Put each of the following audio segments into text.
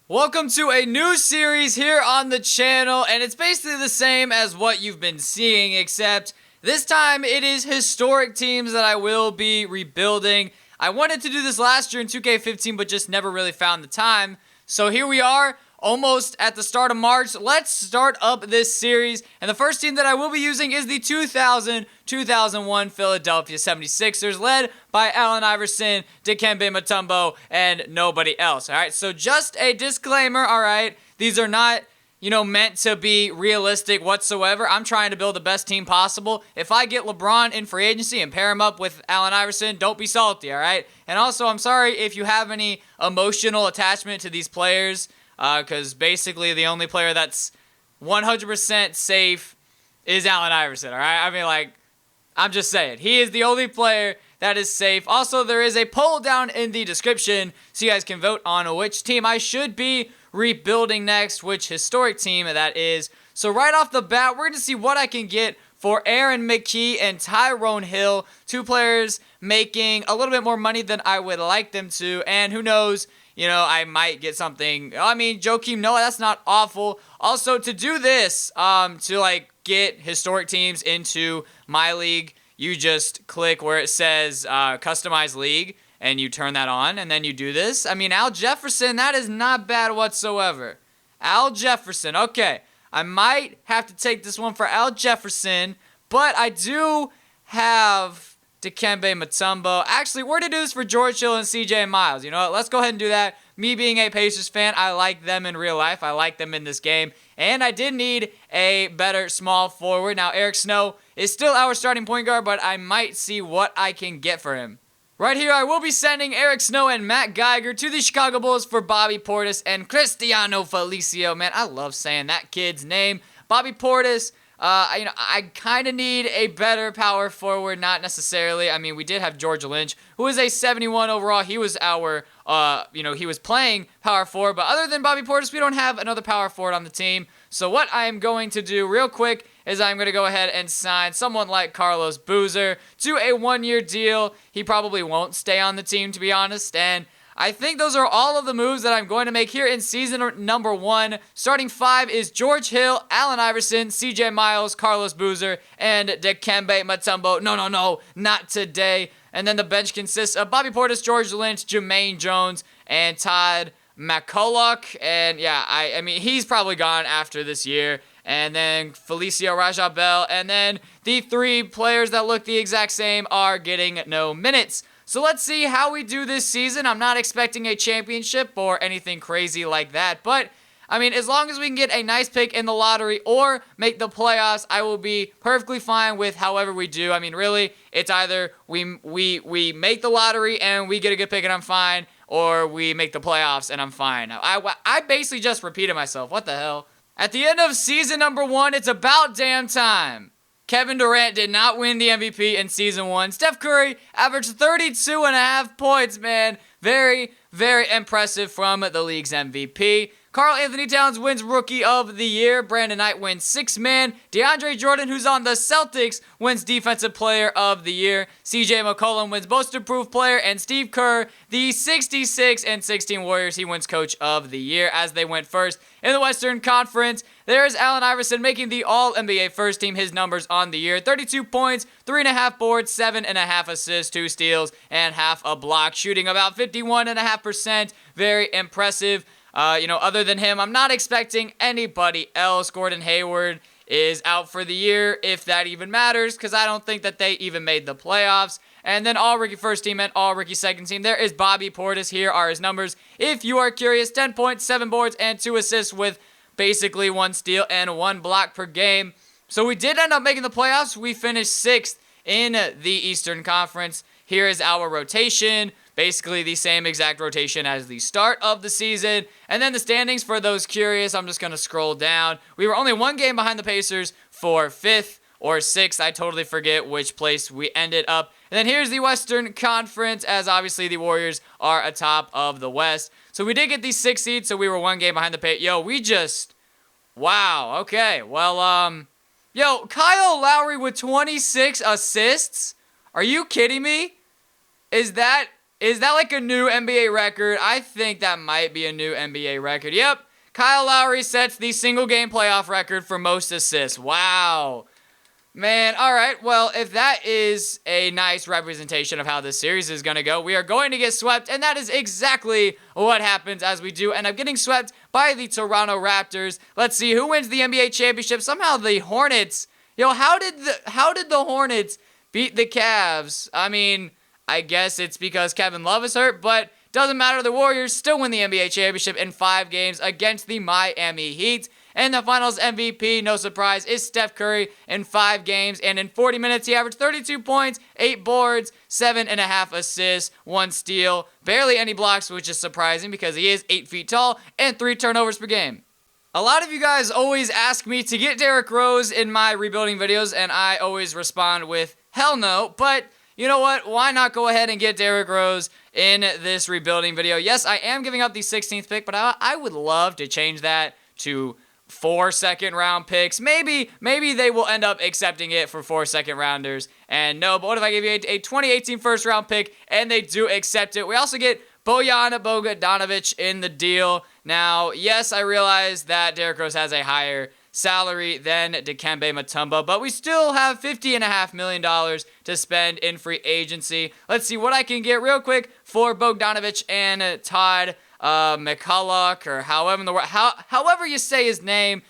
Welcome to a new series here on the channel, and it's basically the same as what you've been seeing, except this time it is historic teams that I will be rebuilding. I wanted to do this last year in 2K15, but just never really found the time. So here we are, almost at the start of March. Let's start up this series, and the first team that I will be using is the 2000-2001 Philadelphia 76ers, led by Allen Iverson, Dikembe Mutombo, and nobody else. All right, so just a disclaimer, all right? These are not, meant to be realistic whatsoever. I'm trying to build the best team possible. If I get LeBron in free agency and pair him up with Allen Iverson, don't be salty, all right? And also, I'm sorry if you have any emotional attachment to these players, because basically the only player that's 100% safe is Allen Iverson, all right? I mean, I'm just saying. He is the only player that is safe. Also, there is a poll down in the description so you guys can vote on which team I should be rebuilding next, which historic team that is. So right off the bat, we're going to see what I can get for Aaron McKie and Tyrone Hill, two players making a little bit more money than I would like them to, and who knows, I might get something. I mean, Joakim Noah, that's not awful. Also, to do this, to get historic teams into my league, you just click where it says customize league, and you turn that on, and then you do this. I mean, Al Jefferson, that is not bad whatsoever. Al Jefferson, okay. I might have to take this one for Al Jefferson, but I do have Dikembe Mutombo. Actually, we're going to do this for George Hill and CJ Miles. You know what? Let's go ahead and do that. Me being a Pacers fan, I like them in real life. I like them in this game. And I did need a better small forward. Now, Eric Snow is still our starting point guard, but I might see what I can get for him. Right here, I will be sending Eric Snow and Matt Geiger to the Chicago Bulls for Bobby Portis and Cristiano Felicio. Man, I love saying that kid's name. Bobby Portis. I kind of need a better power forward, not necessarily. I mean, we did have George Lynch, who is a 71 overall. He was our, he was playing power forward. But other than Bobby Portis, we don't have another power forward on the team. So what I am going to do real quick is I'm going to go ahead and sign someone like Carlos Boozer to a one-year deal. He probably won't stay on the team, to be honest, and I think those are all of the moves that I'm going to make here in season number 1. Starting 5 is George Hill, Allen Iverson, CJ Miles, Carlos Boozer, and Dikembe Mutombo. No, not today. And then the bench consists of Bobby Portis, George Lynch, Jermaine Jones, and Todd McCulloch. And yeah, I mean, he's probably gone after this year. And then Felicio Rajah Bell. And then the 3 players that look the exact same are getting no minutes. So let's see how we do this season. I'm not expecting a championship or anything crazy like that. But, I mean, as long as we can get a nice pick in the lottery or make the playoffs, I will be perfectly fine with however we do. I mean, really, it's either we make the lottery and we get a good pick and I'm fine, or we make the playoffs and I'm fine. I basically just repeated myself. What the hell? At the end of season number 1, it's about damn time. Kevin Durant did not win the MVP in Season 1. Steph Curry averaged 32.5 points, man. Very, very impressive from the league's MVP. Karl Anthony Towns wins Rookie of the Year. Brandon Knight wins Sixth Man. DeAndre Jordan, who's on the Celtics, wins Defensive Player of the Year. CJ McCollum wins Most Improved Player. And Steve Kerr, the 66 and 16 Warriors, he wins Coach of the Year as they went first in the Western Conference. There's Allen Iverson making the All-NBA First Team. His numbers on the year: 32 points, 3.5 boards, 7.5 assists, 2 steals, and half a block. Shooting about 51.5%. Very impressive. Other than him, I'm not expecting anybody else. Gordon Hayward is out for the year, if that even matters, because I don't think that they even made the playoffs. And then All-Rookie First Team and All-Rookie Second Team. There is Bobby Portis. Here are his numbers. If you are curious, 10 points, 7 boards, and 2 assists with basically 1 steal and 1 block per game. So we did end up making the playoffs. We finished 6th in the Eastern Conference. Here is our rotation. Basically the same exact rotation as the start of the season. And then the standings for those curious, I'm just going to scroll down. We were only 1 game behind the Pacers for 5th or 6th. I totally forget which place we ended up. And then here's the Western Conference, as obviously the Warriors are atop of the West. So we did get the 6th seed, so we were 1 game behind the Pacers. Wow, okay. Well, Kyle Lowry with 26 assists? Are you kidding me? Is that Is that like a new NBA record? I think that might be a new NBA record. Yep. Kyle Lowry sets the single game playoff record for most assists. Wow. Man, all right. Well, if that is a nice representation of how this series is going to go, we are going to get swept, and that is exactly what happens as we do end up getting swept by the Toronto Raptors. Let's see who wins the NBA championship. Somehow the Hornets. Yo, how did the Hornets beat the Cavs? I mean, I guess it's because Kevin Love is hurt, but doesn't matter. The Warriors still win the NBA championship in 5 games against the Miami Heat. And the Finals MVP, no surprise, is Steph Curry in 5 games. And in 40 minutes, he averaged 32 points, 8 boards, 7.5 assists, 1 steal, barely any blocks, which is surprising because he is 8 feet tall, and 3 turnovers per game. A lot of you guys always ask me to get Derrick Rose in my rebuilding videos, and I always respond with, hell no. But you know what? Why not go ahead and get Derrick Rose in this rebuilding video? Yes, I am giving up the 16th pick, but I would love to change that to 4 second-round picks. Maybe they will end up accepting it for 4 second-rounders. And no, but what if I give you a 2018 first-round pick and they do accept it? We also get Bojan Bogdanovic in the deal. Now, yes, I realize that Derrick Rose has a higher salary than Dikembe Mutombo, but we still have $50.5 million to spend in free agency. Let's see what I can get real quick for Bogdanovic and Todd McCulloch, or however you say his name.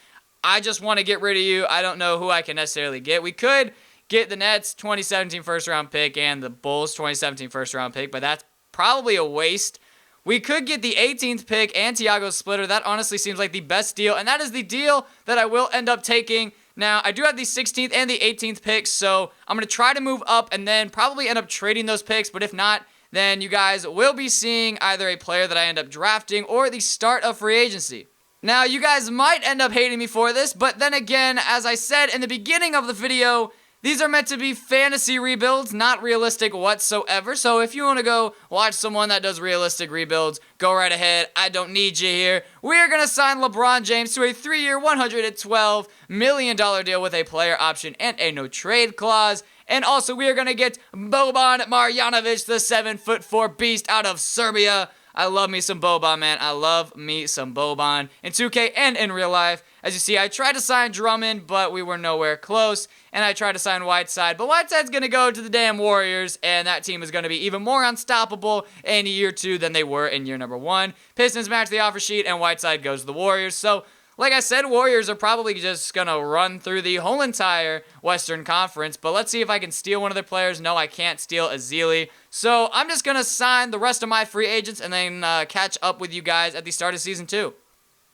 I just want to get rid of you. I don't know who I can necessarily get. We could get the Nets 2017 first round pick and the Bulls 2017 first round pick, but that's probably a waste. We could get the 18th pick and Tiago Splitter. That honestly seems like the best deal, and that is the deal that I will end up taking. Now, I do have the 16th and the 18th picks, so I'm going to try to move up and then probably end up trading those picks, but if not, then you guys will be seeing either a player that I end up drafting or the start of free agency. Now, you guys might end up hating me for this, but then again, as I said in the beginning of the video, these are meant to be fantasy rebuilds, not realistic whatsoever. So if you want to go watch someone that does realistic rebuilds, go right ahead. I don't need you here. We are going to sign LeBron James to a 3-year, $112 million deal with a player option and a no-trade clause. And also, we are going to get Boban Marjanovic, the 7'4" beast out of Serbia. I love me some Boban, man. I love me some Boban in 2K and in real life. As you see, I tried to sign Drummond, but we were nowhere close. And I tried to sign Whiteside, but Whiteside's going to go to the damn Warriors, and that team is going to be even more unstoppable in year 2 than they were in year number 1. Pistons match the offer sheet, and Whiteside goes to the Warriors. So, like I said, Warriors are probably just going to run through the whole entire Western Conference. But let's see if I can steal one of their players. No, I can't steal Ezeli. So I'm just going to sign the rest of my free agents and then catch up with you guys at the start of Season 2.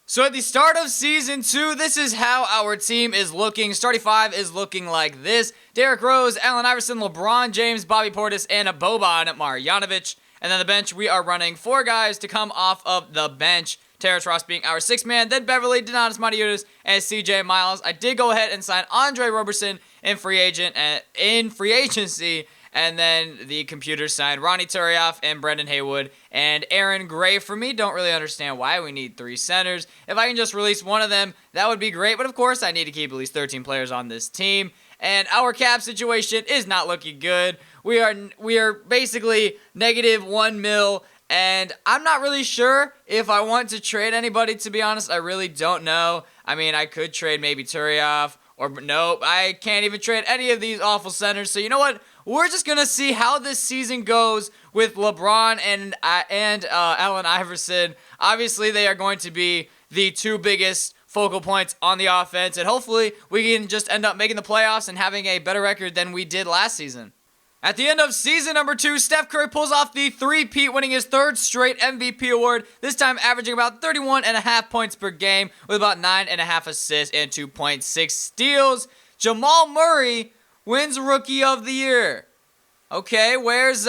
So at the start of Season 2, this is how our team is looking. Starting 5 is looking like this. Derrick Rose, Allen Iverson, LeBron James, Bobby Portis, and Boban Marjanovic. And then the bench, we are running 4 guys to come off of the bench. Terrence Ross being our 6th man, then Beverly, Donatas Mateusz, and CJ Miles. I did go ahead and sign Andre Roberson in free agency, and then the computer signed Ronnie Turiaf and Brendan Haywood and Aaron Gray for me. Don't really understand why we need 3 centers. If I can just release one of them, that would be great, but of course I need to keep at least 13 players on this team. And our cap situation is not looking good. We are basically negative $1 million. And I'm not really sure if I want to trade anybody, to be honest. I really don't know. I mean, I could trade maybe Turiaf, or nope, I can't even trade any of these awful centers. So you know what? We're just going to see how this season goes with LeBron and Allen Iverson. Obviously, they are going to be the 2 biggest focal points on the offense. And hopefully, we can just end up making the playoffs and having a better record than we did last season. At the end of season number 2, Steph Curry pulls off the three-peat, winning his 3rd straight MVP award, this time averaging about 31.5 points per game with about 9.5 assists and 2.6 steals. Jamal Murray wins Rookie of the Year. Okay, where's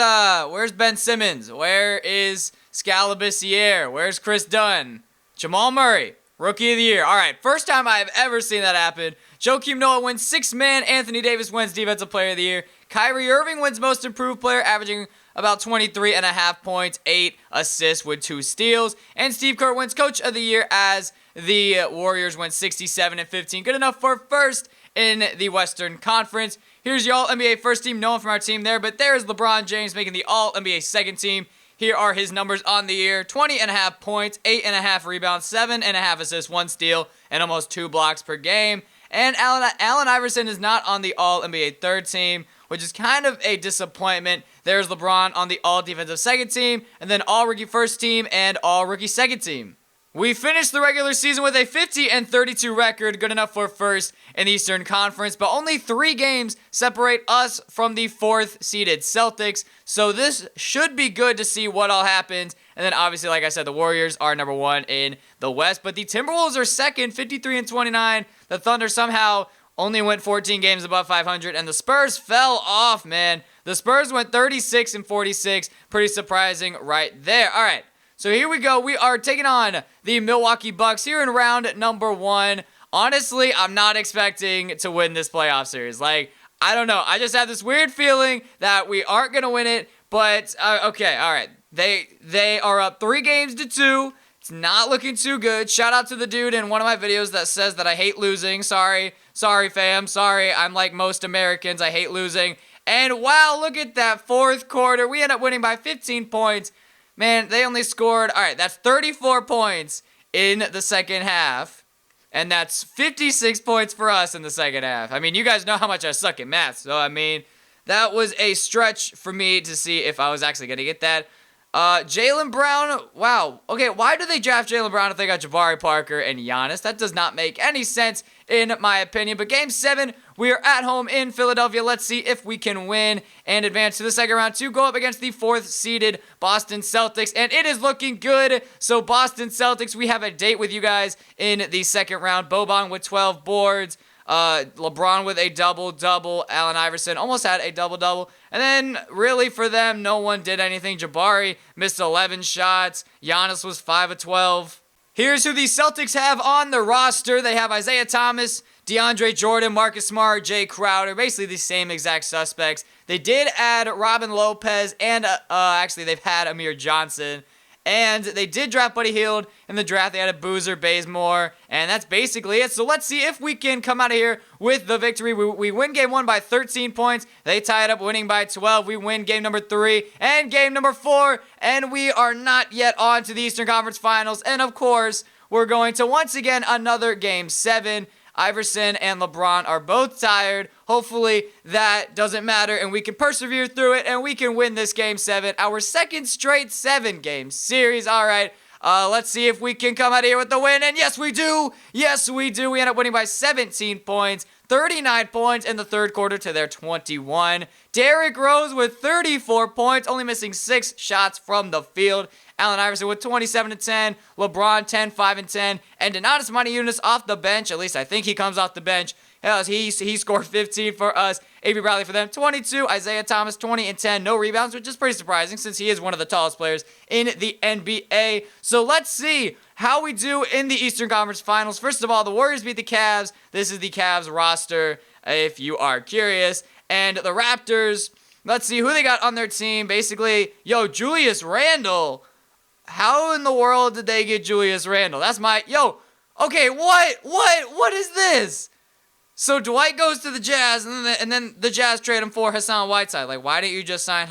Ben Simmons? Where is Scalabissiere? Where's Chris Dunn? Jamal Murray, Rookie of the Year. All right, first time I've ever seen that happen. Joakim Noah wins 6th man. Anthony Davis wins Defensive Player of the Year. Kyrie Irving wins Most Improved Player, averaging about 23.5 points, 8 assists with 2 steals. And Steve Kerr wins Coach of the Year as the Warriors win 67-15. Good enough for first in the Western Conference. Here's your All-NBA first team, no one from our team there, but there's LeBron James making the All-NBA second team. Here are his numbers on the year: 20.5 points, 8.5 rebounds, 7.5 assists, 1 steal, and almost 2 blocks per game. And Allen Iverson is not on the All-NBA third team, which is kind of a disappointment. There's LeBron on the All-Defensive second team, and then All-Rookie first team and All-Rookie second team. We finished the regular season with a 50-32 record, good enough for first in the Eastern Conference, but only 3 games separate us from the 4th-seeded Celtics, so this should be good to see what all happens. And then obviously, like I said, the Warriors are number 1 in the West, but the Timberwolves are second, 53-29. The Thunder somehow only went 14 games above 500, and the Spurs fell off, man. The Spurs went 36-46, pretty surprising right there. All right. So here we go. We are taking on the Milwaukee Bucks here in round number 1. Honestly, I'm not expecting to win this playoff series. Like, I don't know. I just have this weird feeling that we aren't going to win it. But, okay, all right. They are up 3-2. It's not looking too good. Shout out to the dude in one of my videos that says that I hate losing. Sorry, fam. Sorry. I'm like most Americans. I hate losing. And, wow, look at that 4th quarter. We end up winning by 15 points. Man, they only scored, all right, that's 34 points in the second half, and that's 56 points for us in the second half. I mean, you guys know how much I suck at math, so, I mean, that was a stretch for me to see if I was actually going to get that. Jaylen Brown, wow. Okay, why do they draft Jaylen Brown if they got Jabari Parker and Giannis? That does not make any sense in my opinion. But Game 7, we are at home in Philadelphia. Let's see if we can win and advance to the second round to go up against the 4th-seeded Boston Celtics. And it is looking good. So Boston Celtics, we have a date with you guys in the second round. Boban with 12 boards. LeBron with a double-double. Allen Iverson almost had a double-double. And then, really, for them, no one did anything. Jabari missed 11 shots. Giannis was 5 of 12. Here's who the Celtics have on the roster. They have Isaiah Thomas, DeAndre Jordan, Marcus Smart, Jay Crowder. Basically the same exact suspects. They did add Robin Lopez, and actually, they've had Amir Johnson. And they did draft Buddy Hield in the draft. They added Boozer, Bazemore, and that's basically it. So let's see if we can come out of here with the victory. We win Game 1 by 13 points. They tie it up winning by 12. We win Game number 3 and Game number 4, and we are not yet on to the Eastern Conference Finals. And, of course, we're going to, once again, another Game 7. Iverson and LeBron are both tired. Hopefully that doesn't matter and we can persevere through it and we can win this Game 7. Our second straight 7-game series. All right, let's see if we can come out of here with the win. And yes, we do. Yes, we do. We end up winning by 17 points. 39 points in the third quarter to their 21. Derrick Rose with 34 points, only missing 6 shots from the field. Allen Iverson with 27-10, LeBron 10, 5 and 10, and Donatas Motiejunas off the bench. At least I think he comes off the bench. Hell, he scored 15 for us. Avery Bradley for them, 22. Isaiah Thomas, 20 and 10. No rebounds, which is pretty surprising since he is one of the tallest players in the NBA. So let's see how we do in the Eastern Conference Finals. First of all, the Warriors beat the Cavs. This is the Cavs roster, if you are curious. And the Raptors, let's see who they got on their team. Basically, Julius Randle. How in the world did they get Julius Randle? That's my, okay, what is this? So Dwight goes to the Jazz, and then the Jazz trade him for Hassan Whiteside. Like, why didn't you just sign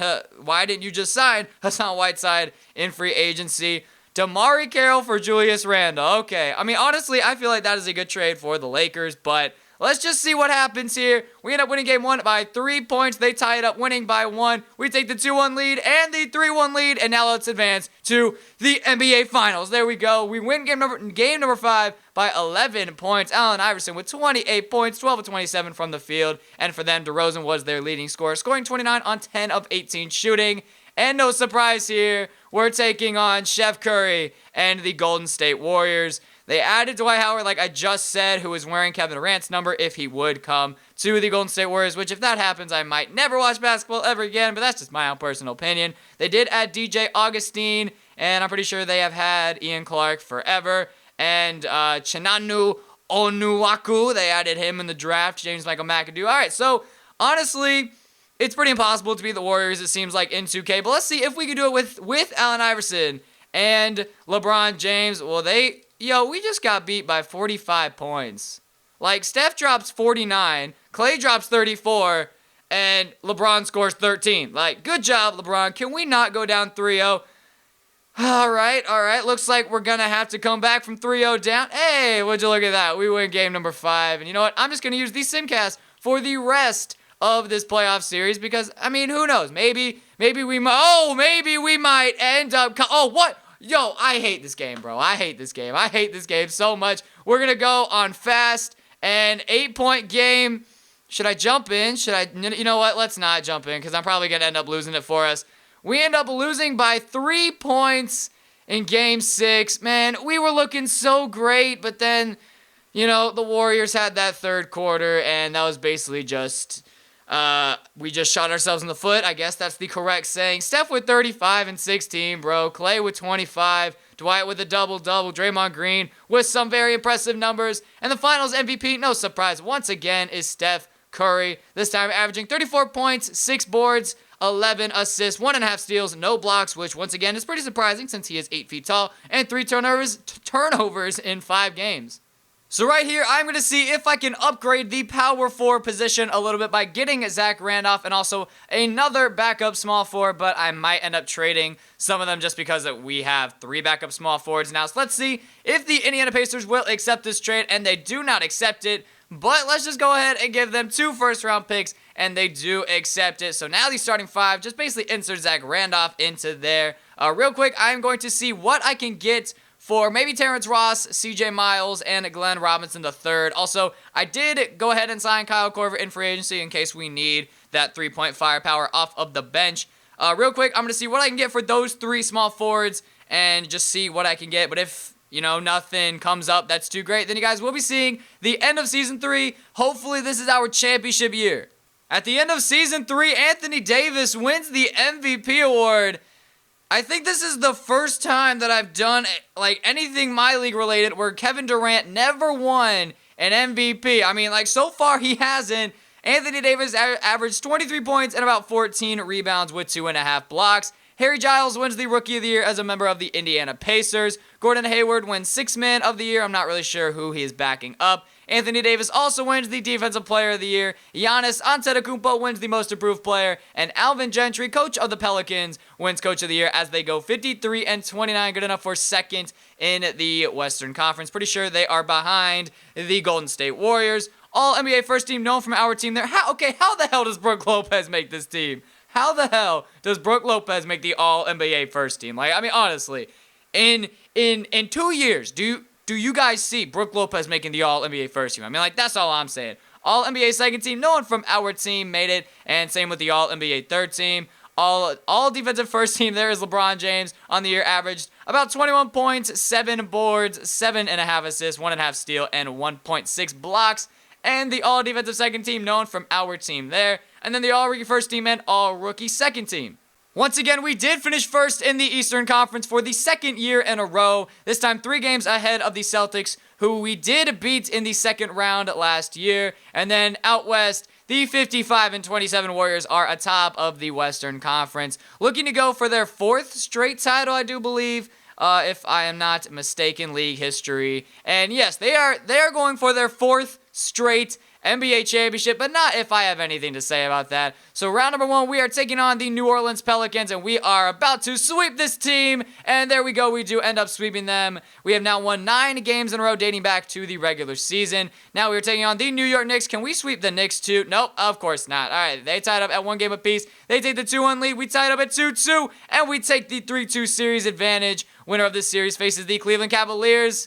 Hassan Whiteside in free agency? Damari Carroll for Julius Randle. Okay, I mean, honestly, I feel like that is a good trade for the Lakers, but let's just see what happens here. We end up winning Game 1 by 3 points. They tie it up winning by 1. We take the 2-1 lead and the 3-1 lead, and now let's advance to the NBA Finals. There we go. We win game number 5 by 11 points. Allen Iverson with 28 points, 12 of 27 from the field, and for them, DeRozan was their leading scorer, scoring 29 on 10 of 18 shooting. And no surprise here, we're taking on Chef Curry and the Golden State Warriors. They added Dwight Howard, like I just said, who is wearing Kevin Durant's number if he would come to the Golden State Warriors, which if that happens, I might never watch basketball ever again, but that's just my own personal opinion. They did add DJ Augustine, and I'm pretty sure they have had Ian Clark forever. And Chinanu Onuaku, they added him in the draft, James Michael McAdoo. All right, so honestly, it's pretty impossible to beat the Warriors, it seems like, in 2K, but let's see if we can do it with Allen Iverson and LeBron James. Well, we just got beat by 45 points. Like, Steph drops 49, Clay drops 34, and LeBron scores 13. Like, good job, LeBron. Can we not go down 3-0? All right. Looks like we're going to have to come back from 3-0 down. Hey, would you look at that? We win game number 5. And you know what? I'm just going to use the simcast for the rest of this playoff series because, I mean, who knows? Maybe we might end up... Oh, what? Yo, I hate this game, bro. I hate this game so much. We're going to go on fast. An 8-point game. Should I jump in? You know what? Let's not jump in because I'm probably going to end up losing it for us. We end up losing by 3 points in Game 6. Man, we were looking so great, but then, you know, the Warriors had that third quarter, and that was basically just, we just shot ourselves in the foot. I guess that's the correct saying. Steph with 35 and 16, bro. Clay with 25. Dwight with a double-double. Draymond Green with some very impressive numbers. And the Finals MVP, no surprise, once again, is Steph Curry. This time averaging 34 points, 6 boards, 11 assists, 1.5 steals, no blocks, which once again is pretty surprising since he is 8 feet tall, and 3 turnovers in 5 games. So right here, I'm going to see if I can upgrade the power forward position a little bit by getting Zach Randolph and also another backup small forward, but I might end up trading some of them just because we have 3 backup small forwards now. So let's see if the Indiana Pacers will accept this trade, and they do not accept it. But let's just go ahead and give them 2 first-round picks, and they do accept it. So now the starting 5 just basically insert Zach Randolph into there. Real quick, I'm going to see what I can get for maybe Terrence Ross, CJ Miles, and Glenn Robinson III. Also, I did go ahead and sign Kyle Korver in free agency in case we need that 3-point firepower off of the bench. Real quick, I'm going to see what I can get for those 3 small forwards and just see what I can get. But if, you know, nothing comes up that's too great, then you guys will be seeing the end of Season 3. Hopefully, this is our championship year. At the end of Season 3, Anthony Davis wins the MVP award. I think this is the first time that I've done, like, anything My League related where Kevin Durant never won an MVP. I mean, like, so far he hasn't. Anthony Davis averaged 23 points and about 14 rebounds with 2.5 blocks. Harry Giles wins the Rookie of the Year as a member of the Indiana Pacers. Gordon Hayward wins Sixth Man of the Year. I'm not really sure who he is backing up. Anthony Davis also wins the Defensive Player of the Year. Giannis Antetokounmpo wins the Most Improved Player. And Alvin Gentry, coach of the Pelicans, wins Coach of the Year as they go 53 and 29. Good enough for second in the Western Conference. Pretty sure they are behind the Golden State Warriors. All NBA first team known from our team there. How the hell does Brook Lopez make this team? How the hell does Brook Lopez make the All-NBA first team? Like, I mean, honestly, in 2 years, do you guys see Brook Lopez making the All-NBA first team? I mean, like, that's all I'm saying. All-NBA second team, no one from our team made it, and same with the All-NBA third team. All defensive first team, there is LeBron James on the year, averaged about 21 points, 7 boards, 7.5 assists, 1.5 steal, and 1.6 blocks. And the all-defensive second team known from our team there. And then the all-rookie first team and all-rookie second team. Once again, we did finish first in the Eastern Conference for the second year in a row. This time 3 games ahead of the Celtics, who we did beat in the second round last year. And then out west, the 55 and 27 Warriors are atop of the Western Conference, looking to go for their 4th straight title, I do believe. If I am not mistaken, league history. And yes, they are going for their 4th straight NBA championship, but not if I have anything to say about that. So round number 1, we are taking on the New Orleans Pelicans, and we are about to sweep this team. And there we go, we do end up sweeping them. We have now won 9 games in a row dating back to the regular season. Now we are taking on the New York Knicks. Can we sweep the Knicks too? Nope, of course not. All right, they tied up at 1 game apiece. They take the 2-1 lead. We tied up at 2-2, and we take the 3-2 series advantage. Winner of this series faces the Cleveland Cavaliers.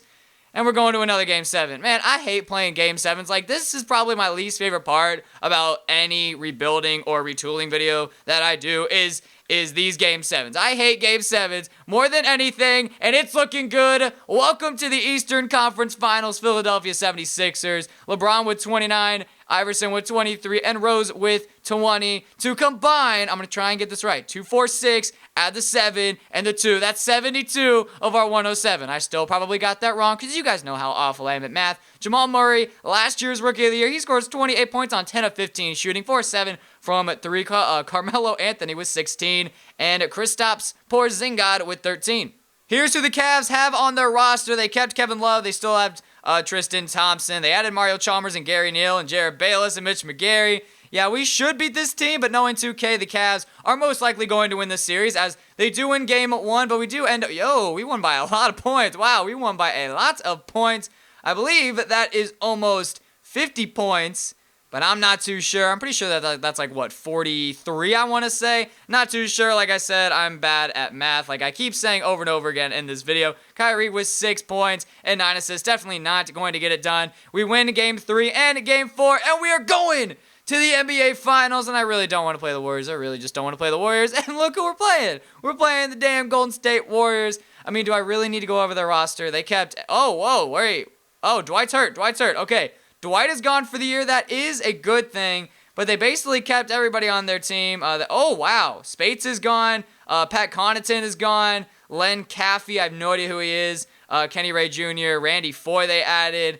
And we're going to another Game 7. Man, I hate playing Game 7s. Like, this is probably my least favorite part about any rebuilding or retooling video that I do is these Game 7s. I hate Game 7s more than anything, and it's looking good. Welcome to the Eastern Conference Finals, Philadelphia 76ers. LeBron with 29, Iverson with 23, and Rose with 20 to combine. I'm going to try and get this right. 2, 4, 6, add the 7 and the 2. That's 72 of our 107. I still probably got that wrong because you guys know how awful I am at math. Jamal Murray, last year's Rookie of the Year, he scores 28 points on 10 of 15 shooting, 4-7 from 3. Carmelo Anthony with 16, and Kristaps Porzingis with 13. Here's who the Cavs have on their roster. They kept Kevin Love. They still have Tristan Thompson. They added Mario Chalmers and Gary Neal and Jared Bayless and Mitch McGary. yeah, we should beat this team, but knowing 2K, the Cavs are most likely going to win this series as they do win game 1, but we do end up, we won by a lot of points. Wow, we won by a lot of points. I believe that is almost 50 points, but I'm not too sure. I'm pretty sure that that's like, what, 43, I want to say? Not too sure. Like I said, I'm bad at math. Like I keep saying over and over again in this video. Kyrie with 6 points and 9 assists. Definitely not going to get it done. We win game 3 and game 4, and we are going to the NBA Finals, and I really don't want to play the Warriors. I really just don't want to play the Warriors, and look who we're playing. We're playing the damn Golden State Warriors. I mean, do I really need to go over their roster? They kept, wait. Oh, Dwight's hurt. Okay. Dwight is gone for the year. That is a good thing. But they basically kept everybody on their team. Wow. Spates is gone. Pat Connaughton is gone. Len Caffey, I have no idea who he is. Kenny Ray Jr., Randy Foye they added.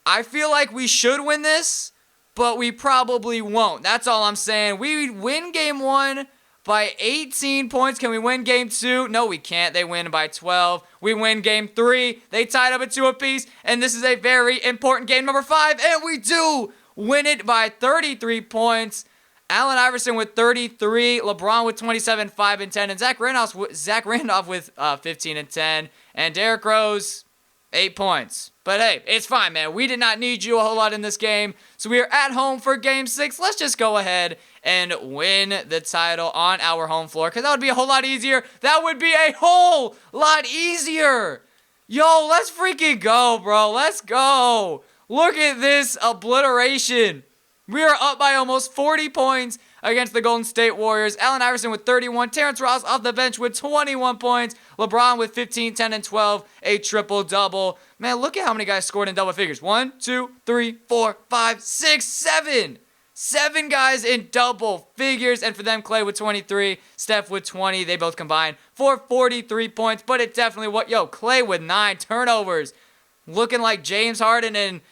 I feel like we should win this, but we probably won't. That's all I'm saying. We win game 1 by 18 points. Can we win game 2? No, we can't. They win by 12. We win game 3. They tied up at 2 apiece. And this is a very important game number 5. And we do win it by 33 points. Allen Iverson with 33. LeBron with 27, 5, and 10. And Zach Randolph with 15 and 10. And Derrick Rose, 8 points. But hey, it's fine, man. We did not need you a whole lot in this game. So we are at home for game 6. Let's just go ahead and win the title on our home floor, because that would be a whole lot easier. That would be a whole lot easier. Yo, let's freaking go, bro. Let's go. Look at this obliteration. We are up by almost 40 points against the Golden State Warriors. Allen Iverson with 31. Terrence Ross off the bench with 21 points. LeBron with 15, 10, and 12. A triple-double. Man, look at how many guys scored in double figures. 1, 2, 3, 4, 5, 6, 7. 7 guys in double figures. And for them, Klay with 23. Steph with 20. They both combined for 43 points. But it definitely, Klay with 9 turnovers. Looking like James Harden in,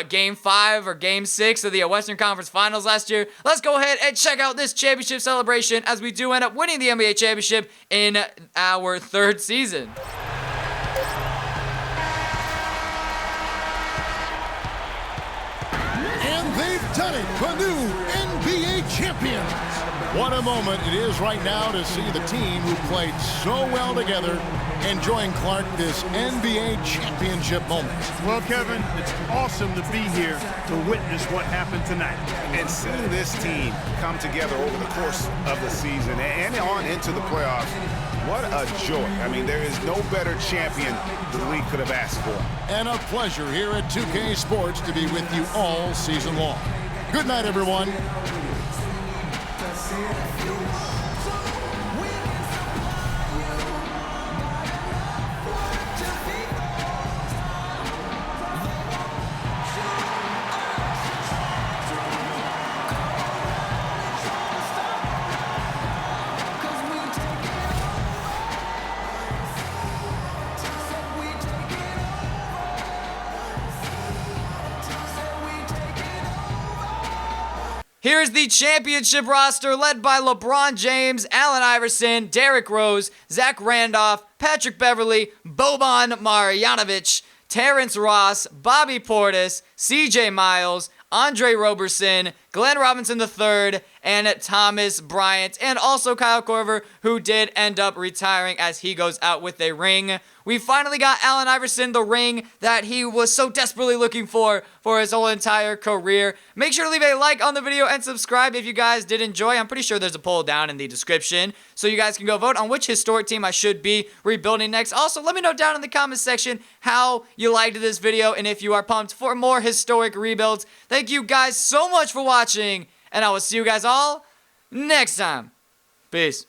game 5 or game 6 of the Western Conference Finals last year. Let's go ahead and check out this championship celebration as we do end up winning the NBA championship in our 3rd season. And they've done it, the new NBA champions. What a moment it is right now to see the team who played so well together enjoying, Clark, this NBA championship moment. Well, Kevin, it's awesome to be here to witness what happened tonight. And seeing this team come together over the course of the season and on into the playoffs, what a joy. I mean, there is no better champion the league could have asked for. And a pleasure here at 2K Sports to be with you all season long. Good night, everyone. Here's the championship roster led by LeBron James, Allen Iverson, Derrick Rose, Zach Randolph, Patrick Beverley, Boban Marjanovic, Terrence Ross, Bobby Portis, CJ Miles, Andre Roberson, Glenn Robinson III, and Thomas Bryant, and also Kyle Korver, who did end up retiring as he goes out with a ring. We finally got Allen Iverson the ring that he was so desperately looking for his whole entire career. Make sure to leave a like on the video and subscribe if you guys did enjoy. I'm pretty sure there's a poll down in the description, so you guys can go vote on which historic team I should be rebuilding next. Also, let me know down in the comment section how you liked this video and if you are pumped for more historic rebuilds. Thank you guys so much for watching, and I will see you guys all next time. Peace.